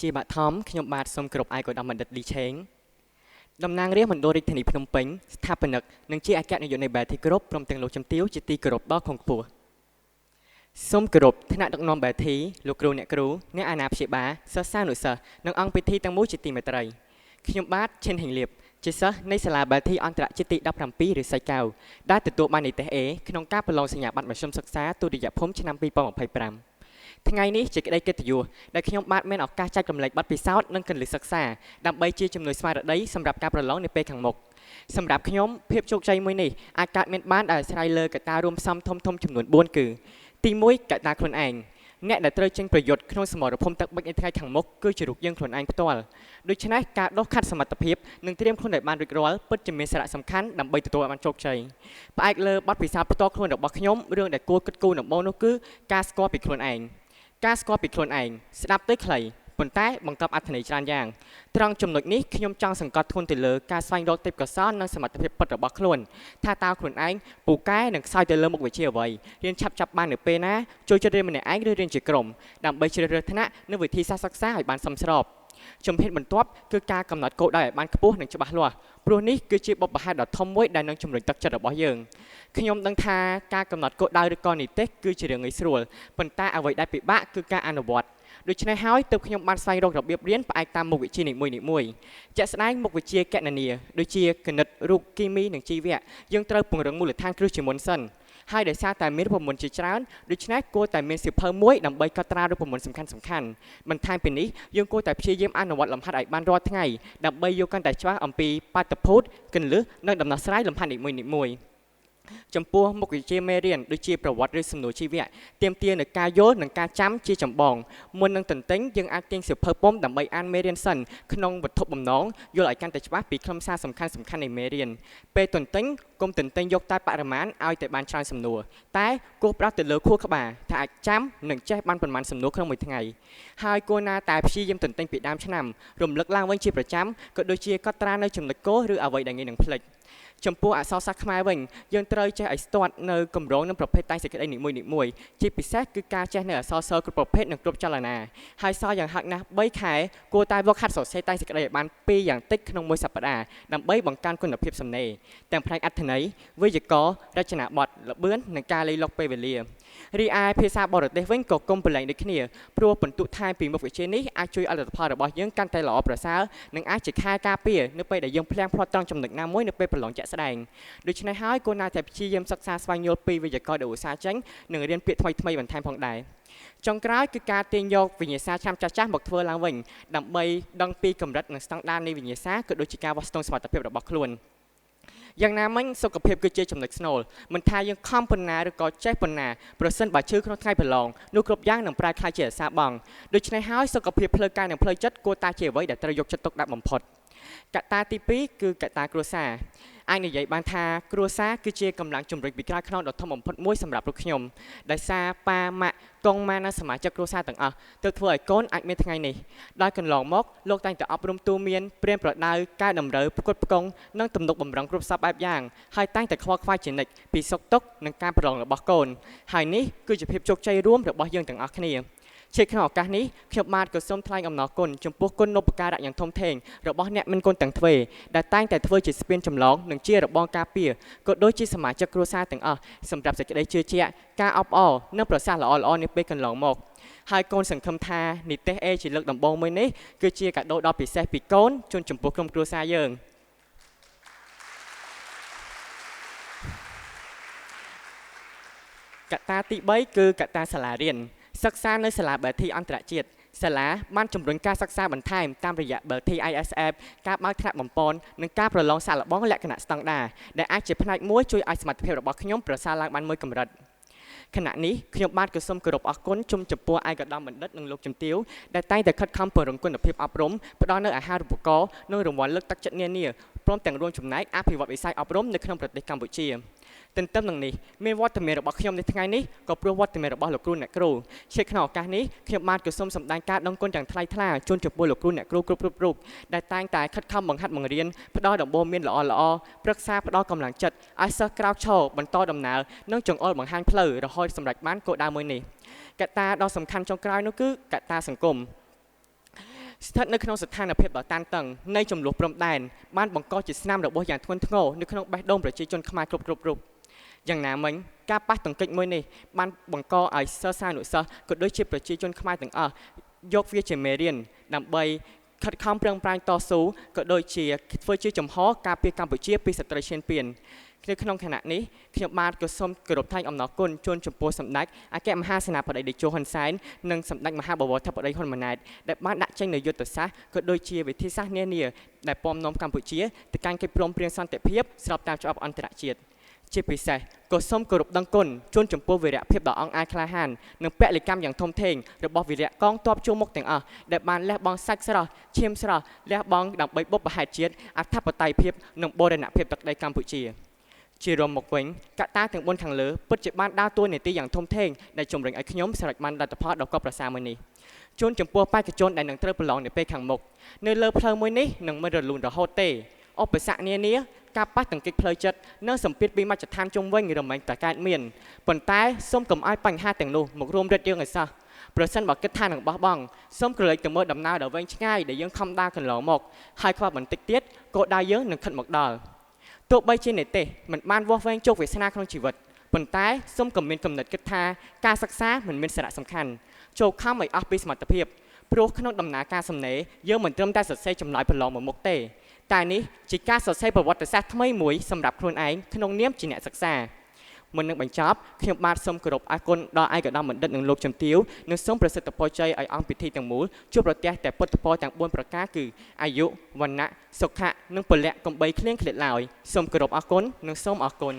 ជាបាក់ថំខ្ញុំបាទសូមគោរពឯកឧត្តមបណ្ឌិតលីឆេងតំណាងរាស្ត្រមណ្ឌលរាជធានីភ្នំពេញស្ថាបនិកនិងជាអគ្គនាយកនៃបែទីគោរពព្រមទាំងលោកជំទាវជាទីគោរពដ៏ខ្ពង់ខ្ពស់សូមគោរពថ្នាក់ដឹកនាំបែទីលោកគ្រូអ្នកគ្រូអ្នកអាណាព្យាបាលសិស្សានុសិស្សនិងអង្គពិធីទាំងមូលជាទីមេត្រីខ្ញុំបាទឈិនហេងលៀបជាសិស្សនៃសាលាបែទីអន្តរជាតិទី17រិស័យកៅដែលទទួលបាននិទ្ទេស A ក្នុងការប្រឡងសញ្ញាបត្រមធ្យមសិក្សាទុតិយភូមិឆ្នាំ2025ថ្ងៃនេះជាក្តីកិត្តិយសដែលខ្ញុំបាទមានឱកាសចែករំលែកបទពិសោធន៍និងគន្លឹះសិក្សាដើម្បីជាជំនួយស្មារតីសម្រាប់ការប្រឡងនាពេលខាងមុខសម្រាប់ខ្ញុំភាពជោគជ័យមួយនេះអាចកើតមានបានដោយអាស្រ័យលើកត្តារួមផ្សំធំៗចំនួន4គឺទី1កត្តាខ្លួនឯងអ្នកដែលត្រូវចេញប្រយុទ្ធក្នុងសមរភូមិទឹកបិចនៅថ្ងៃខាងមុខគឺជារូបយើងខ្លួនឯងផ្ទាល់ដូច្នេះការដុសខាត់សមត្ថភាពនិងត្រៀមខ្លួនឲ្យបានរួចរាល់ពិតជាមានសារៈសំខាន់ដើម្បីទទួលបានជោគជ័យផ្អែកលើបទពិសោធន៍ផ្ទាល់ខ្លួនរបស់ខ្ញុំរឿងដែលគួរគិតគូរដំបូងនោះគឺការស្គាល់ពីខ្លួនឯងការស្គាល់ពីខ្លួនឯងស្ដាប់ទៅខ្លីប៉ុន្តែបង្កប់អត្ថន័យច្រើនយ៉ាងត្រង់ចំណុចនេះខ្ញុំចង់សង្កត់ធ្ងន់ទៅលើការស្វែងរកទេពកោសល្យនិងសមត្ថភាពពិតរបស់ខ្លួនថាតើខ្លួនឯងពូកែនិងខ្សោយទៅលើមុខវិជ្ជាអ្វីរៀនឆាប់បាននៅពេលណាចូលចិត្តរៀនម្នាក់ឯងឬរៀនជាក្រុមដើម្បីជ្រើសរើសថ្នាក់និងវិធីសាស្ត្រសិក្សាឲ្យបានសមស្របជំហានបន្ទាប់គឺការកំណត់គោលដៅឲ្យបានខ្ពស់និងច្បាស់លាស់ព្រោះនេះគឺជាបុព្វហេតុដ៏ធំមួយដែលនឹងជំរុញទឹកចិត្តរបស់យើងខ្ញុំដឹងថាការកំណត់គោលដៅឬក៏នីតិគឺជារឿងងាយស្រួលប៉ុន្តែអ្វីដែលពិបាកគឺការអនុវត្តដូច្នេះហើយទើបខ្ញុំបានស្វែងរករបៀបរៀនផ្អែកតាមមុខវិជ្ជានីមួយៗជាក់ស្ដែងមុខវិជ្ជាគណនាដូចជាគណិតរូបគីមីនិងជីវៈយើងត្រូវពង្រឹងមូលដ្ឋានគ្រឹះជាមុនសិនហើយដោយសារតែមានរូបមន្តជាច្រើនដូច្នេះគួរតែមានសៀវភៅមួយដើម្បីកត់ត្រារូបមន្តសំខាន់ៗបន្ថែមពីនេះយើងគួរតែព្យាយាមអនុវត្តលំហាត់ឲ្យបានរាល់ថ្ងៃដើម្បីយកកាន់តែច្បាស់អំពីបាតុភូតគន្លឹះនិងដំណោះស្រាយលំហាត់នីមួយៗចំពោះមុខវិជ្ជាមេរៀនដូចជាប្រវត្តិឬសំណួរជីវៈទាមទារនឹងការយល់និងការចាំជាចម្បងមុននឹងទន្ទិញយើងអាចទាញសៀវភៅពុម្ពដើម្បីអានមេរៀនសិនក្នុងវត្ថុបំណងយល់ឲ្យកាន់តែច្បាស់ពីខ្លឹមសារសំខាន់ៗនៃមេរៀនពេលទន្ទិញកុំទន្ទិញយកតែបរិមាណឲ្យតែបានច្រើនសំណួរតែគោះផ្ដោតទៅលើខួរក្បាលថាអាចចាំនិងចេះបានប៉ុន្មានសំណួរក្នុងមួយថ្ងៃហើយគួរណាតែព្យាយាមទន្ទិញពីដើមឆ្នាំរំលឹកឡើងវិញជាប្រចាំក៏ដូចជាកត់ត្រានៅចំណុចគោលឬអ្វីដែលងាយនឹងភ្លេចចំពោះអក្សរសាស្ត្រខ្មែរវិញយើងត្រូវចេះឲ្យស្ទាត់នៅគម្រោងនិងប្រភេទតែសេចក្តីនីមួយៗជាពិសេសគឺការចេះនៅអក្សរសិល្ប៍គ្រប់ប្រភេទនិងគ្រប់ចលនាហើយសល់យ៉ាងហោចណាស់3ខែគួរតែវឹកហាត់សរសេរតែសេចក្តីឲ្យបាន2យ៉ាងតិចក្នុងមួយសប្តាហ៍ដើម្បីបង្កើនគុណភាពសំណេរទាំងផ្នែកអត្ថន័យវេយ្យាករណ៍រចនាបថល្បឿននិងការលេីលុកពេលវេលារីឯភាសាបរទេសវិញក៏គុំប្រឡែងដូចគ្នាព្រោះពិន្ទុថែមពីមុខវិជ្ជានេះអាចជួយឲ្យលទ្ធផលរបស់យើងកាន់តែល្អប្រសើរនិងអាចជាខែលការពារនៅពេលដែលយើងភ្លាំងភ្លាត់ត្រង់ចំណុចណាមួយនៅពេលប្រឡងជាក់ស្ដែងដូច្នេះហើយគួរណាតែព្យាយាមសិក្សាស្វែងយល់ពីវេយ្យាករណ៍ដែលឧស្សាហ៍ចេញនិងរៀនពាក្យថ្មីៗបន្ថែមផងដែរចុងក្រោយគឺការទាញយកវិញ្ញាសាឆ្នាំចាស់ៗមកធ្វើឡើងវិញដើម្បីដឹងពីកម្រិតនិងស្តង់ដារនៃវិញ្ញាសាក៏ដូចជាការវាស់ស្ទង់សមត្ថភាពរបស់ខ្លួនយ៉ាងណាមិញសុខភាពគឺជាចំណុចស្នូលមិនថាយើងខំប៉ុណ្ណាឬក៏ចេះប៉ុណ្ណាប្រសិនបើឈឺក្នុងថ្ងៃប្រឡងនោះគ្រប់យ៉ាងនឹងប្រែក្លាយជាអសារបង់ដូច្នេះហើយសុខភាពផ្លូវកាយនិងផ្លូវចិត្តគួរតែជាអ្វីដែលត្រូវយកចិត្តទុកដាក់បំផុតកត្តាទី2គឺកត្តាគ្រួសារអាចនិយាយបានថាគ្រួសារគឺជាកម្លាំងជំរុញពីក្រោយខ្នងដ៏ធំបំផុតមួយសម្រាប់លោកខ្ញុំដោយសារប៉ាម៉ាក់កងម៉ានិងសមាជិកគ្រួសារទាំងអស់ទើបធ្វើឲ្យកូនអាចមានថ្ងៃនេះដោយកន្លងមកលោកតែងតែអប់រំទូន្មានព្រានប្រដៅកែតម្រូវផ្គត់ផ្គង់និងទំនុកបម្រុងគ្រប់សពបែបយ៉ាងហើយតែងតែខ្វល់ខ្វាយជានិច្ចពីសុខទុក្ខនិងការប្រឡងរបស់កូនហើយនេះគឺជាភាពជោគជ័យរួមរបស់យើងទាំងអស់គ្នាជាក្នុងឱកាសនេះខ្ញុំបាទក៏សូមថ្លែងអំណរគុណចំពោះគុណូបការៈយ៉ាងធំធេងរបស់អ្នកមានគុណទាំងទ្វេដែលតែងតែធ្វើជាស្ពានចម្លងនិងជារបងការពារក៏ដូចជាសមាជិកគ្រួសារទាំងអស់សម្រាប់សេចក្តីជឿជាក់ការអបអរនិងប្រសាសន៍ល្អៗនាពេលកន្លងមកហើយកូនសង្ឃឹមថានិទ្ទេស A ជាលើកដំបូងមួយនេះគឺជាកាដូដ៏ពិសេសពីកូនជូនចំពោះក្រុមគ្រួសារយើងកត្តាទី3គឺកត្តាសាលារៀនសិក្សានៅសាលាបែទីអន្តរជាតិសាលាបានជំរុញការសិក្សាបន្ថែមតាមរយៈ BT ISF ការបើកថ្នាក់បំពន់និងការប្រឡងសាកល្បងលក្ខណៈស្តង់ដារដែលអាចជាផ្នែកមួយជួយឲ្យសមត្ថភាពរបស់ខ្ញុំប្រសើរឡើងបានមួយកម្រិតខណៈនេះខ្ញុំបាទក៏សូមគោរពអរគុណចំពោះឯកឧត្តមបណ្ឌិតនិងលោកជំទាវដែលតែងតែខិតខំពង្រឹងគុណភាពអប់រំផ្ដល់នូវអាហារូបករណ៍និងរង្វាន់លើកទឹកចិត្តនានាព្រមទាំងរួមចំណែកអភិវឌ្ឍវិស័យអប់រំនៅក្នុងប្រទេសកម្ពុជាទន្ទឹមនឹងនេះមានវត្តមានរបស់ខ្ញុំនៅថ្ងៃនេះក៏ព្រោះវត្តមានរបស់លោកគ្រូអ្នកគ្រូជាក្នុងឱកាសនេះខ្ញុំបាទក៏សូមសម្ដែងការដឹងគុណយ៉ាងថ្លៃថ្លាជូនចំពោះលោកគ្រូអ្នកគ្រូគ្រប់រូបដែលតែងតែខិតខំបង្ហាត់បង្រៀនផ្ដល់ដំបូន្មានល្អប្រឹក្សាផ្ដល់កម្លាំងចិត្តឲ្យសិស្សក្រោកឈរបន្តដំណើរនិងចង្អុលបង្ហាញផ្លូវរហូតសម្រេចបានគោលដៅមួយនេះកត្តាដ៏សំខាន់ចុងក្រោយនោះគឺកត្តាសង្គម ស្ថិតនៅក្នុងស្ថានភាពដ៏តានតឹងនៃចំនួនព្រំដែនបានបង្កជាស្នាមរបួសយ៉ាងធ្ងន់ធ្ងរនៅក្នុងបេះដូងប្រជាជនខ្មែរគ្រប់រូបយ៉ាងណាមិញការប៉ះទង្គិចមួយនេះបានបង្កឲ្យសិស្សានុសិស្សក៏ដូចជាប្រជាជនខ្មែរទាំងអស់យកវាជាមេរៀនដើម្បីខិតខំប្រឹងប្រែងតស៊ូក៏ដូចជាធ្វើជាចំហការពារកម្ពុជាពីសត្រូវឈានពានក្នុងខណៈនេះខ្ញុំបាទក៏សូមគោរពថ្លែងអំណរគុណជូនចំពោះសម្ដេចអគ្គមហាសេនាបតីតេជោហ៊ុនសែននិងសម្ដេចមហាបវរធិបតីហ៊ុនម៉ាណែតដែលបានដាក់ចេញនូវយុទ្ធសាស្ត្រក៏ដូចជាវិធីសាស្ត្រនានាដែលពំនាំកម្ពុជាទៅកាន់កិច្ចព្រមព្រៀងសន្តិភាពស្របតាមច្បាប់អន្តរជាតិជាពិសេសក៏សូមគោរពដឹងគុណជូនចំពោះវីរភាពដ៏អង្អាចក្លាហាននិងពលិកម្មយ៉ាងធំធេងរបស់វីរៈកងទ័ពជួរមុខទាំងអស់ដែលបានលះបង់សាច់ស្រស់ឈាមស្រស់លះបង់ដើម្បីបុព្វហេតុជាតិអធិបតេយ្យភាពនិងបូរណភាពទឹកដីកម្ពុជាជារួមមកវិញកត្តាទាំង4ខាងលើពិតជាបានដើរតួនាទីយ៉ាងធំធេងដែលជំរុញឲ្យខ្ញុំសម្រេចបានលទ្ធផលដ៏កប់ប្រសើរមួយនេះជូនចំពោះបេក្ខជនដែលនឹងត្រូវប្រឡងនៅពេលខាងមុខនៅលើផ្លូវមួយនេះនឹងមិនរលូនរហូតទេឧបសគ្គនានាការប៉ះទង្គិចផ្លូវចិត្តនិងសម្ពាធពីមជ្ឈដ្ឋានជុំវិញរមែងតែកើតមានប៉ុន្តែសូមកុំឲ្យបញ្ហាទាំងនោះមករួមរិទ្ធយើងឲ្យសោះប្រសិនបើគិតថានឹងបោះបង់សូមក្រឡេកទៅមើលដំណើរដ៏វែងឆ្ងាយដែលយើងខំដើរកន្លងមកហើយខ្វះបន្តិចទៀតគោលដៅយើងនឹងខិតមកដល់ទោះបីជានិទេសមិនបានវាស់វែងជោគវាសនាក្នុងជីវិតប៉ុន្តែសូមក៏មានគំនិតគិតថាការសិក្សាមិនមានសារៈសំខាន់ចូលខំឲ្យអស់ពីសមត្ថភាពព្រោះក្នុងដំណើរការសំណេរយើងមិនត្រឹមតែសរសេរចម្លើយប្រឡងមកមុខទេតែនេះជាការសរសេរប្រវត្តិសាស្ត្រថ្មីមួយសម្រាប់ខ្លួនឯងក្នុងនាមជាអ្នកសិក្សាមុននឹងបញ្ចប់ខ្ញុំបាទសូមគោរពអរគុណដល់ឯកឧត្តមបណ្ឌិតនិងលោកជំទាវនិងសូមប្រសិទ្ធពរជ័យឲ្យអង្គពិធីទាំងមូលជួបប្រទះតែពុទ្ធពរទាំង4ប្រការគឺអាយុវណ្ណៈសុខៈនិងពលៈកំបីគ្លៀងគ្លាតឡើយសូមគោរពអរគុណនិងសូមអរគុណ